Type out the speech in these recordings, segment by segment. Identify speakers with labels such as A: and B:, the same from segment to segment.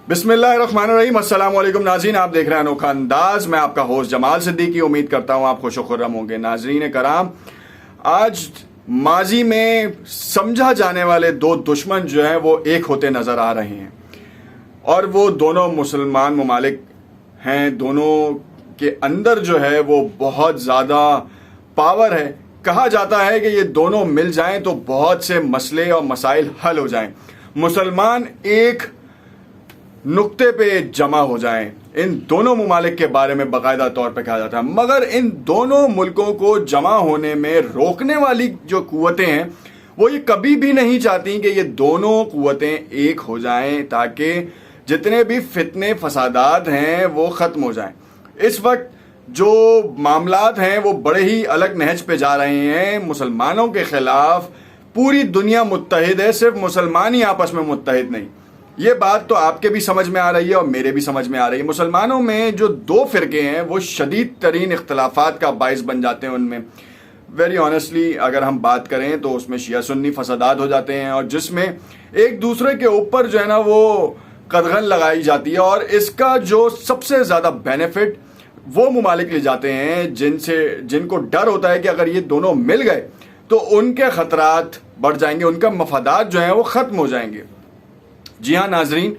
A: बिस्मिल्लाहिर्रहमानिर्रहीम। अस्सलाम वालेकुम नाज़रीन, आप देख रहे हैं अनोखा अंदाज। मैं आपका होस्ट जमाल सिद्दीकी। उम्मीद करता हूं आप खुश खुर्रम होंगे। नाज़रीन कराम, आज माजी में समझा जाने वाले दो दुश्मन जो हैं वो एक होते नज़र आ रहे हैं और वो दोनों मुसलमान ममालिक हैं। दोनों के अंदर जो है वो बहुत ज़्यादा पावर है। कहा जाता है कि ये दोनों मिल जाएं तो बहुत से मसले और मसाइल हल हो जाएं, मुसलमान एक नुक्ते पे जमा हो जाएं। इन दोनों ममालिक के बारे में बाकायदा तौर पे कहा जाता है, मगर इन दोनों मुल्कों को जमा होने में रोकने वाली जो कुव्वतें हैं वो ये कभी भी नहीं चाहती कि ये दोनों कुव्वतें एक हो जाएं ताकि जितने भी फितने फसादात हैं वो ख़त्म हो जाएं। इस वक्त जो मामलात हैं वो बड़े ही अलग नहज पे जा रहे हैं। मुसलमानों के खिलाफ पूरी दुनिया मुत्तहिद है, सिर्फ मुसलमान ही आपस में मुत्तहिद नहीं। ये बात तो आपके भी समझ में आ रही है और मेरे भी समझ में आ रही है। मुसलमानों में जो दो फिरके हैं वो शदीद तरीन इख्तलाफात का बाइस बन जाते हैं। उनमें वेरी ऑनेस्टली अगर हम बात करें तो उसमें शिया सुन्नी फसादात हो जाते हैं और जिसमें एक दूसरे के ऊपर जो है ना वो कदगन लगाई जाती है। और इसका जो सबसे ज़्यादा बेनिफिट वो ममालिक ले जाते हैं जिनको डर होता है कि अगर ये दोनों मिल गए तो उनके ख़तरात बढ़ जाएंगे, उनका मफादात जो है वो ख़त्म हो जाएंगे। जी हाँ नाजरीन,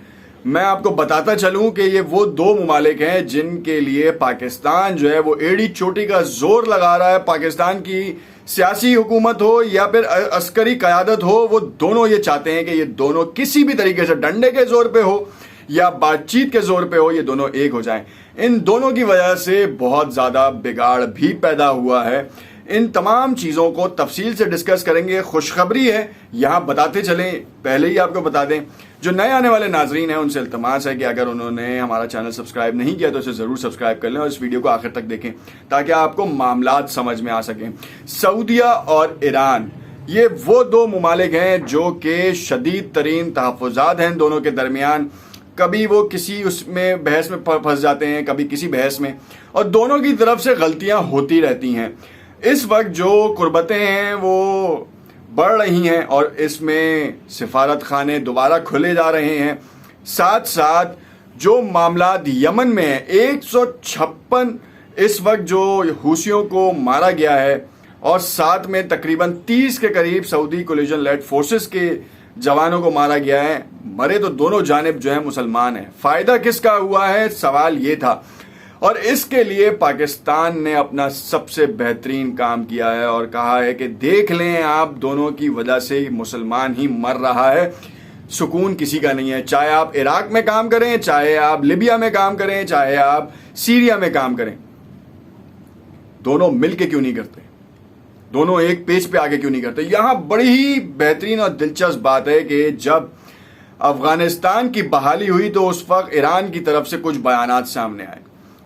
A: मैं आपको बताता चलूं कि ये वो दो ममालिक हैं जिनके लिए पाकिस्तान जो है वो एड़ी चोटी का जोर लगा रहा है। पाकिस्तान की सियासी हुकूमत हो या फिर अस्करी क़यादत हो, वो दोनों ये चाहते हैं कि ये दोनों किसी भी तरीके से डंडे के जोर पे हो या बातचीत के जोर पे हो, ये दोनों एक हो जाएं। इन दोनों की वजह से बहुत ज़्यादा बिगाड़ भी पैदा हुआ है। इन तमाम चीज़ों को तफसील से डिस्कस करेंगे। खुशखबरी है, यहाँ बताते चलें, पहले ही आपको बता दें, जो नए आने वाले नाजरीन हैं उनसे इल्तमास है कि अगर उन्होंने हमारा चैनल सब्सक्राइब नहीं किया तो इसे ज़रूर सब्सक्राइब कर लें और इस वीडियो को आखिर तक देखें ताकि आपको मामलात समझ में आ सकें। सऊदिया और ईरान, ये वो दो ममालिक हैं जो कि शदीद तरीन तहफ़्फ़ुज़ात हैं दोनों के दरमियान। कभी वो किसी उसमें बहस में फंस जाते हैं, कभी किसी बहस में, और दोनों की तरफ से गलतियां होती रहती हैं। इस वक्त जो कुर्बतें हैं वो बढ़ रही हैं और इसमें सिफारत खाने दोबारा खुले जा रहे हैं। साथ साथ जो मामलात यमन में है, 156 इस वक्त जो हूसियों को मारा गया है और साथ में तकरीबन 30 के करीब सऊदी कोलिजन लेड फोर्सेस के जवानों को मारा गया है। मरे तो दोनों जानिब जो है मुसलमान हैं। फ़ायदा किसका हुआ है, सवाल ये था। और इसके लिए पाकिस्तान ने अपना सबसे बेहतरीन काम किया है और कहा है कि देख लें, आप दोनों की वजह से मुसलमान ही मर रहा है, सुकून किसी का नहीं है। चाहे आप इराक में काम करें, चाहे आप लिबिया में काम करें, चाहे आप सीरिया में काम करें, दोनों मिलके क्यों नहीं करते, दोनों एक पेज पे आगे क्यों नहीं करते। यहां बड़ी ही बेहतरीन और दिलचस्प बात है कि जब अफगानिस्तान की बहाली हुई तो उस वक्त ईरान की तरफ से कुछ बयानात सामने आए,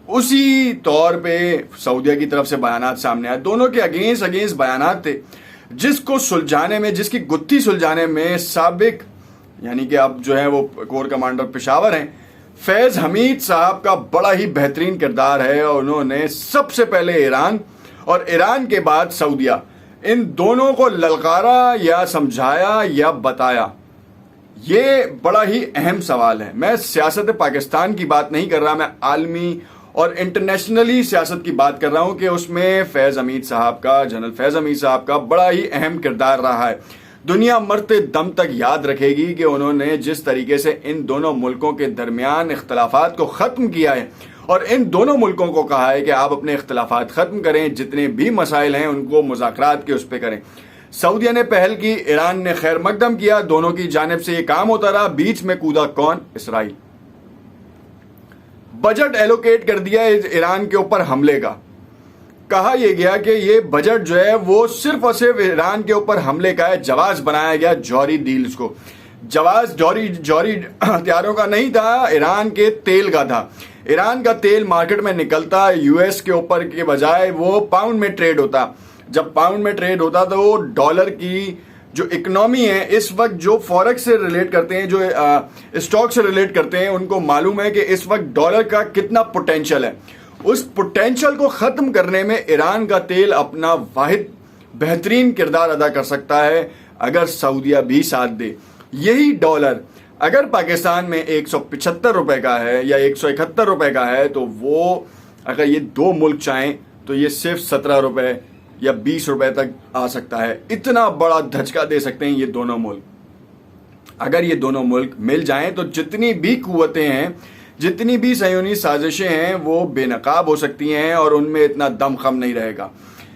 A: उसी तौर पे सऊदिया की तरफ से बयानात सामने आए। दोनों के अगेंस्ट बयानात थे जिसको सुलझाने में, जिसकी गुत्थी सुलझाने में साबिक यानी कि अब जो है वो कोर कमांडर पेशावर हैं, फैज़ हमीद साहब का बड़ा ही बेहतरीन किरदार है। और उन्होंने सबसे पहले ईरान और ईरान के बाद सऊदिया, इन दोनों को ललकारा या समझाया या बताया। ये बड़ा ही अहम सवाल है। मैं सियासत पाकिस्तान की बात नहीं कर रहा, मैं आलमी और इंटरनेशनली सियासत की बात कर रहा हूं कि उसमें फैज़ हमीद साहब का, जनरल फैज़ हमीद साहब का बड़ा ही अहम किरदार रहा है। दुनिया मरते दम तक याद रखेगी कि उन्होंने जिस तरीके से इन दोनों मुल्कों के दरमियान इख्तलाफात को ख़त्म किया है और इन दोनों मुल्कों को कहा है कि आप अपने इख्तलाफात ख़त्म करें, जितने भी मसाइल हैं उनको मुज़ाकरात के उस पर करें। सऊदिया ने पहल की, ईरान ने खैर मकदम किया, दोनों की जानिब से ये काम होता रहा। बीच में कूदा कौन, इसराइल। बजट एलोकेट कर दिया ईरान के ऊपर हमले का। कहा यह गया कि ये बजट जो है वो सिर्फ और सिर्फ ईरान के ऊपर हमले का है। जवाब बनाया गया जौहरी डील्स को। जवाब जौहरी हथियारों का नहीं था, ईरान के तेल का था। ईरान का तेल मार्केट में निकलता यूएस के ऊपर के बजाय वो पाउंड में ट्रेड होता। जब पाउंड में ट्रेड होता तो डॉलर की जो इकोनॉमी है इस वक्त, जो फॉरेक्स से रिलेट करते हैं, जो स्टॉक से रिलेट करते हैं, उनको मालूम है कि इस वक्त डॉलर का कितना पोटेंशियल है। उस पोटेंशियल को ख़त्म करने में ईरान का तेल अपना वाहिद बेहतरीन किरदार अदा कर सकता है अगर सऊदिया भी साथ दे। यही डॉलर अगर पाकिस्तान में 175 रुपए का है या 171 रुपए का है, तो वो अगर ये दो मुल्क चाहें तो ये सिर्फ 17 रुपए या 20 रुपए तक आ सकता है। इतना बड़ा धचका दे सकते हैं ये दोनों मुल्क। अगर ये दोनों मुल्क मिल जाएं तो जितनी भी कुव्वतें हैं, जितनी भी सहयूनी साजिशें हैं, वो बेनकाब हो सकती हैं और उनमें इतना दमखम नहीं रहेगा।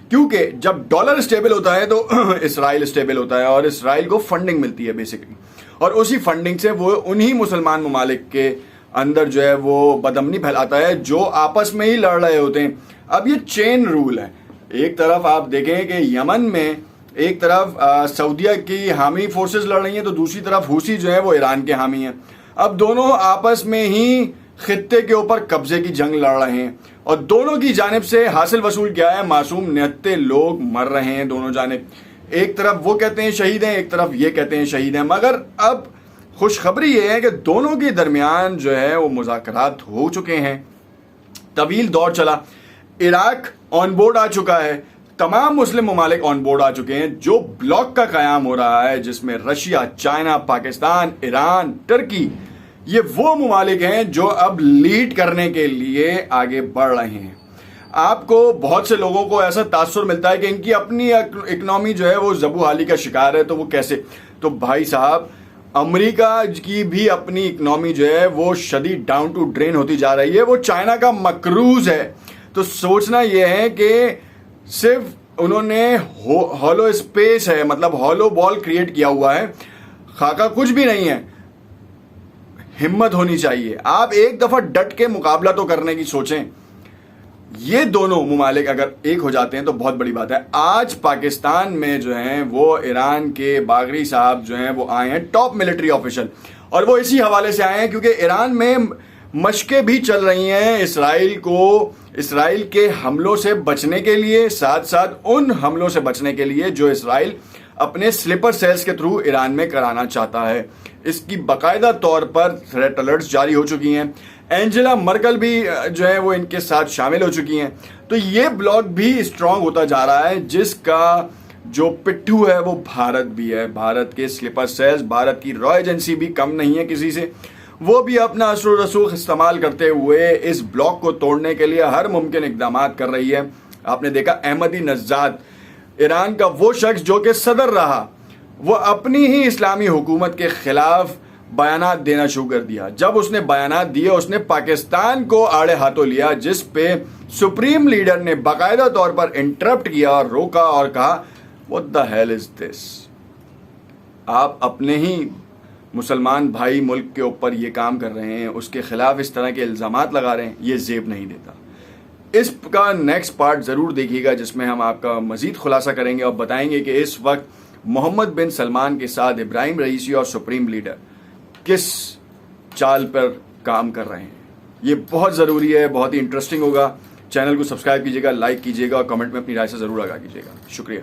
A: क्योंकि जब डॉलर स्टेबल होता है तो इसराइल स्टेबल होता है और इसराइल को फंडिंग मिलती है बेसिकली, और उसी फंडिंग से वो उन्हीं मुसलमान ममालिक के अंदर जो है वो बदअमनी फैलाता है जो आपस में ही लड़ रहे होते हैं। अब ये चेन रूल है। एक तरफ आप देखें कि यमन में एक तरफ सऊदीया की हामी फोर्सेस लड़ रही हैं, तो दूसरी तरफ हुसी जो है वो ईरान के हामी हैं। अब दोनों आपस में ही खित्ते के ऊपर कब्जे की जंग लड़ रहे हैं और दोनों की जानिब से हासिल वसूल क्या है? मासूम निहत्ते लोग मर रहे हैं दोनों जानिब। एक तरफ वो कहते हैं शहीद हैं, एक तरफ ये कहते हैं शहीद हैं। मगर अब खुशखबरी ये है कि दोनों के दरमियान जो है वो मुज़ाकरात हो चुके हैं। तवील दौर चला, इराक ऑन बोर्ड आ चुका है, तमाम मुस्लिम ममालिक ऑन बोर्ड आ चुके हैं। जो ब्लॉक का कयाम हो रहा है जिसमें Russia, China, Pakistan, Iran, Turkey, ये वो ममालिक हैं जो अब लीड करने के लिए आगे बढ़ रहे हैं। आपको बहुत से लोगों को ऐसा तासुर मिलता है कि इनकी अपनी इकनॉमी जो है वो ज़बूहाली का शिकार है, तो वो कैसे? तो भाई साहब, अमेरिका की भी अपनी इकनॉमी जो है वो शदीद डाउन टू ड्रेन होती जा रही है। वो चाइना का मकरूज है। तो सोचना यह है कि सिर्फ उन्होंने हॉलो स्पेस है, मतलब हॉलो बॉल क्रिएट किया हुआ है, खाका कुछ भी नहीं है। हिम्मत होनी चाहिए। आप एक दफा डट के मुकाबला तो करने की सोचें। ये दोनों मुमालिक अगर एक हो जाते हैं तो बहुत बड़ी बात है। आज पाकिस्तान में जो है वो ईरान के बागरी साहब जो हैं वो आए हैं, टॉप मिलिट्री ऑफिशियल, और वो इसी हवाले से आए हैं क्योंकि ईरान में मशकें भी चल रही हैं इसराइल के हमलों से बचने के लिए, साथ साथ उन हमलों से बचने के लिए जो इसराइल अपने स्लीपर सेल्स के थ्रू ईरान में कराना चाहता है। इसकी बाकायदा तौर पर थ्रेट अलर्ट्स जारी हो चुकी हैं। एंजेला मर्कल भी जो है वो इनके साथ शामिल हो चुकी हैं। तो ये ब्लॉक भी स्ट्रांग होता जा रहा है, जिसका जो पिट्ठू है वो भारत भी है। भारत के स्लीपर सेल्स, भारत की रॉ एजेंसी भी कम नहीं है किसी से। वो भी अपना असर रसूख इस्तेमाल करते हुए इस ब्लॉक को तोड़ने के लिए हर मुमकिन इकदाम कर रही है। आपने देखा अहमदी नज़ाद, ईरान का वो शख्स जो कि सदर रहा, वो अपनी ही इस्लामी हुकूमत के खिलाफ बयानात देना शुरू कर दिया। जब उसने बयानात दिए, उसने पाकिस्तान को आड़े हाथों लिया, जिस पे सुप्रीम लीडर ने बाकायदा तौर पर इंटरप्ट किया और रोका और कहा, what the hell is this? आप अपने ही मुसलमान भाई मुल्क के ऊपर ये काम कर रहे हैं, उसके खिलाफ इस तरह के इल्ज़ामात लगा रहे हैं, ये जेब नहीं देता। इसका नेक्स्ट पार्ट ज़रूर देखिएगा जिसमें हम आपका मज़ीद खुलासा करेंगे और बताएंगे कि इस वक्त मोहम्मद बिन सलमान के साथ इब्राहिम रईसी और सुप्रीम लीडर किस चाल पर काम कर रहे हैं। ये बहुत ज़रूरी है, बहुत ही इंटरेस्टिंग होगा। चैनल को सब्सक्राइब कीजिएगा, लाइक कीजिएगा और कमेंट में अपनी राय से ज़रूर आगाह कीजिएगा। शुक्रिया।